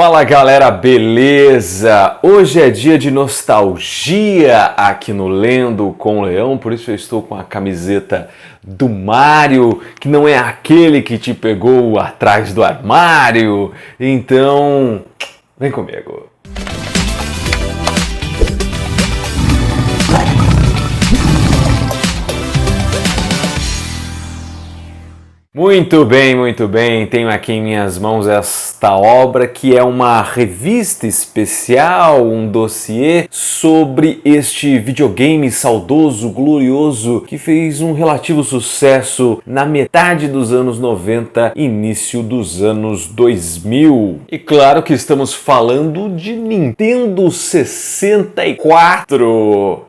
Fala galera, beleza? Hoje é dia de nostalgia aqui no Lendo com o Leão, por isso eu estou com a camiseta do Mario, que não é aquele que te pegou atrás do armário. Então, vem comigo. Muito bem. Tenho aqui em minhas mãos esta obra que é uma revista especial, um dossiê sobre este videogame saudoso, glorioso, que fez um relativo sucesso na metade dos anos 90, início dos anos 2000. E claro que estamos falando de Nintendo 64.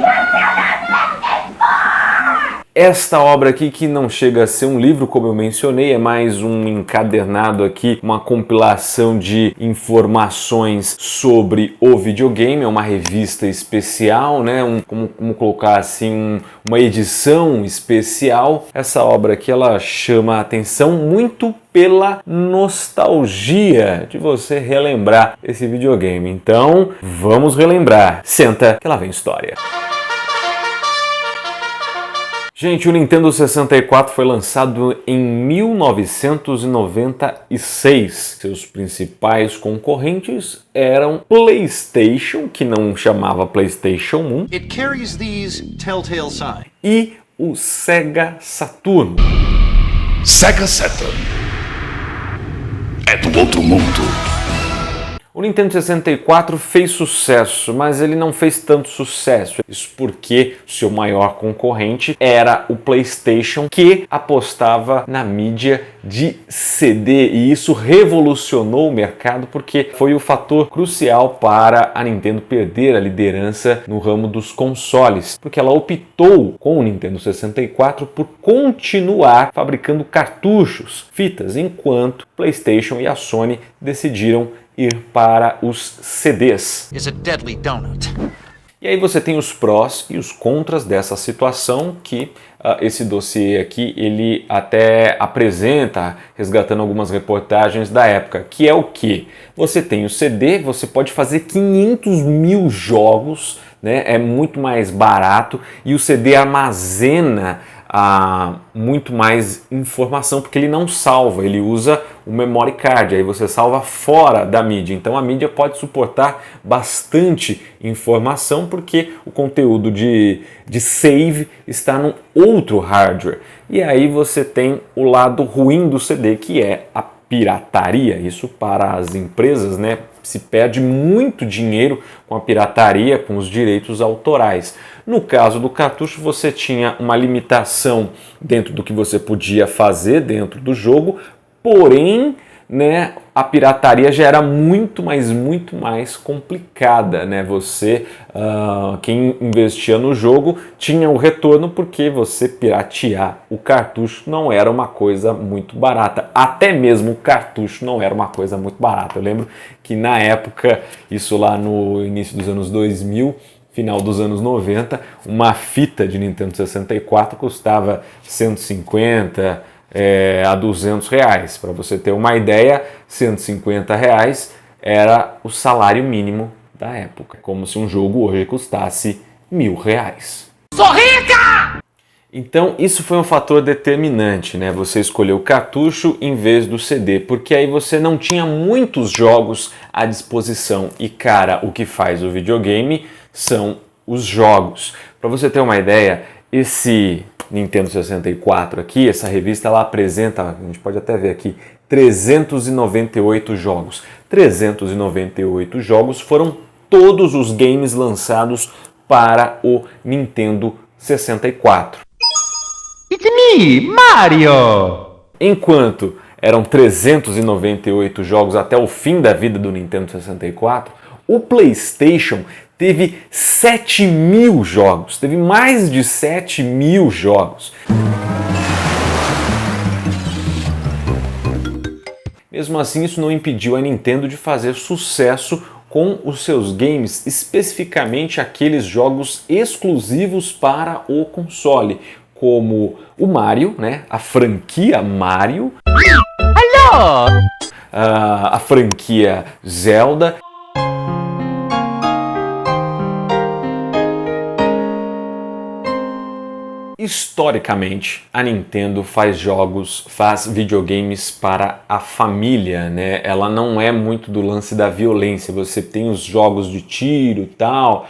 Esta obra aqui, que não chega a ser um livro, como eu mencionei, é mais um encadernado aqui, uma compilação de informações sobre o videogame, é uma revista especial, né? Como colocar assim, uma edição especial. Essa obra aqui, ela chama a atenção muito pela nostalgia de você relembrar esse videogame. Então, vamos relembrar. Senta que lá vem história. Gente, o Nintendo 64 foi lançado em 1996. Seus principais concorrentes eram PlayStation, que não chamava PlayStation 1, It carries these telltale signs. e o Sega Saturn. Sega Saturn é do outro mundo. O Nintendo 64 fez sucesso, mas ele não fez tanto sucesso. Isso porque seu maior concorrente era o PlayStation, que apostava na mídia de CD. E isso revolucionou o mercado porque foi o fator crucial para a Nintendo perder a liderança no ramo dos consoles. Porque ela optou, com o Nintendo 64, por continuar fabricando cartuchos, fitas, enquanto PlayStation e a Sony decidiram ir para os CDs. Is a deadly donut. E aí você tem os prós e os contras dessa situação que esse dossiê aqui ele até apresenta, resgatando algumas reportagens da época, que é o que? Você tem o CD, você pode fazer 500 mil jogos, né? É muito mais barato e o CD armazena muito mais informação, porque ele não salva, ele usa o memory card, aí você salva fora da mídia, então a mídia pode suportar bastante informação, porque o conteúdo de save está num outro hardware. E aí você tem o lado ruim do CD, que é a pirataria. Isso para as empresas, né? Se perde muito dinheiro com a pirataria, com os direitos autorais. No caso do cartucho, você tinha uma limitação dentro do que você podia fazer dentro do jogo, porém, né, a pirataria já era muito mais complicada, né? Quem investia no jogo tinha o retorno, porque você piratear o cartucho não era uma coisa muito barata. Até mesmo o cartucho não era uma coisa muito barata. Eu lembro que na época, isso lá no início dos anos 2000, final dos anos 90, uma fita de Nintendo 64 custava 150 a 200 reais. Para você ter uma ideia, 150 reais era o salário mínimo da época. Como se um jogo hoje custasse 1.000 reais. Sou rica! Então isso foi um fator determinante, né? Você escolheu o cartucho em vez do CD, porque aí você não tinha muitos jogos à disposição. E cara, o que faz o videogame são os jogos. Para você ter uma ideia, esse Nintendo 64 aqui, essa revista, ela apresenta, a gente pode até ver aqui, 398 jogos. 398 jogos foram todos os games lançados para o Nintendo 64. It's me, Mario! Enquanto eram 398 jogos até o fim da vida do Nintendo 64, o PlayStation teve 7.000 jogos, teve mais de 7.000 jogos. Mesmo assim, isso não impediu a Nintendo de fazer sucesso com os seus games, especificamente aqueles jogos exclusivos para o console, como o Mario, né? A franquia Mario. Alô! a franquia Zelda. Historicamente, a Nintendo faz videogames para a família, né? Ela não é muito do lance da violência. Você tem os jogos de tiro e tal,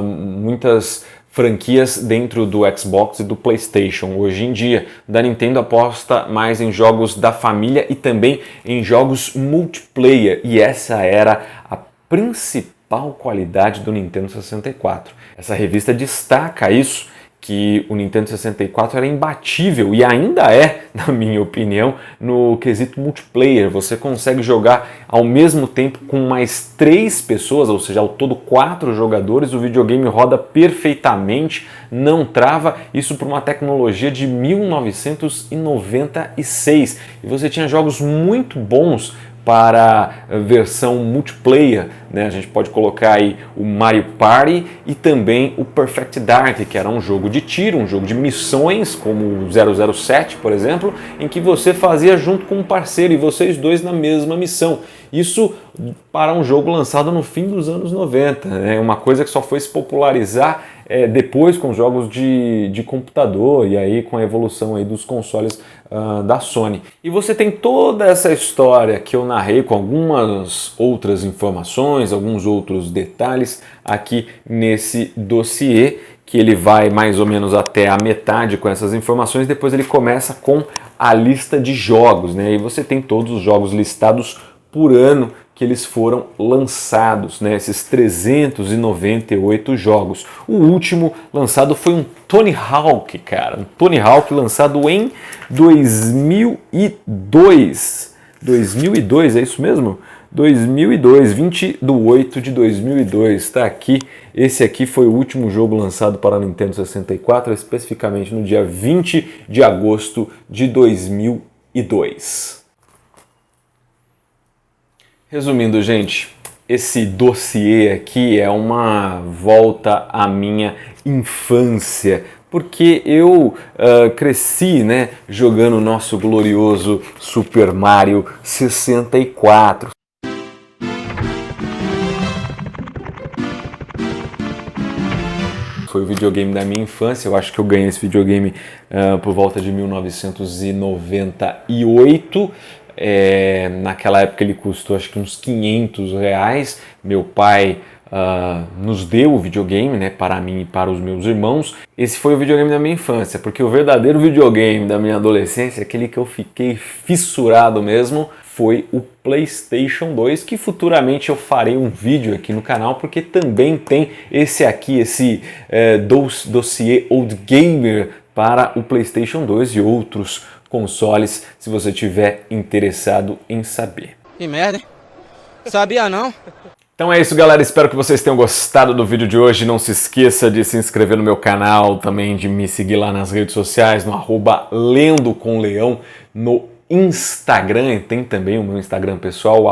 muitas franquias dentro do Xbox e do PlayStation. Hoje em dia, da Nintendo aposta mais em jogos da família e também em jogos multiplayer. E essa era a principal qualidade do Nintendo 64. Essa revista destaca isso, que o Nintendo 64 era imbatível e ainda é, na minha opinião, no quesito multiplayer. Você consegue jogar ao mesmo tempo com mais 3 pessoas, ou seja, ao todo 4 jogadores, o videogame roda perfeitamente, não trava, isso por uma tecnologia de 1996. E você tinha jogos muito bons para a versão multiplayer, né? A gente pode colocar aí o Mario Party e também o Perfect Dark, que era um jogo de tiro, um jogo de missões, como o 007, por exemplo, em que você fazia junto com um parceiro e vocês dois na mesma missão. Isso para um jogo lançado no fim dos anos 90, né? Uma coisa que só foi se popularizar depois com os jogos de computador e aí com a evolução aí dos consoles da Sony. E você tem toda essa história que eu narrei com algumas outras informações, alguns outros detalhes aqui nesse dossiê, que ele vai mais ou menos até a metade com essas informações, depois ele começa com a lista de jogos, né? E você tem todos os jogos listados por ano que eles foram lançados, né? Esses 398 jogos. O último lançado foi um Tony Hawk, cara. Um Tony Hawk lançado em 2002. 2002, é isso mesmo? 2002, 20 de 8 de 2002, está aqui. Esse aqui foi o último jogo lançado para a Nintendo 64, especificamente no dia 20 de agosto de 2002. Resumindo, gente, esse dossiê aqui é uma volta à minha infância, porque eu cresci, né, jogando o nosso glorioso Super Mario 64. Foi o videogame da minha infância. Eu acho que eu ganhei esse videogame por volta de 1998. Naquela época ele custou acho que uns R$500. Meu pai nos deu o videogame, né, para mim e para os meus irmãos. Esse foi o videogame da minha infância, porque o verdadeiro videogame da minha adolescência, aquele que eu fiquei fissurado mesmo, foi o PlayStation 2, que futuramente eu farei um vídeo aqui no canal, porque também tem esse aqui, esse dossiê Old Gamer para o PlayStation 2 e outros consoles, se você tiver interessado em saber. Que merda, hein? Sabia não? Então é isso, galera, espero que vocês tenham gostado do vídeo de hoje. Não se esqueça de se inscrever no meu canal, também de me seguir lá nas redes sociais, no @lendocomleão, no Instagram, tem também o meu Instagram pessoal,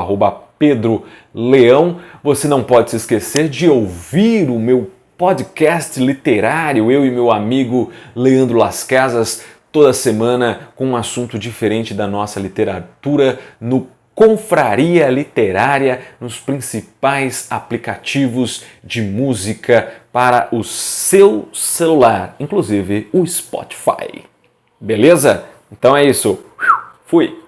@PedroLeão. Você não pode se esquecer de ouvir o meu podcast literário, eu e meu amigo Leandro Las Casas, toda semana com um assunto diferente da nossa literatura no Confraria Literária, nos principais aplicativos de música para o seu celular, inclusive o Spotify. Beleza? Então é isso. Fui!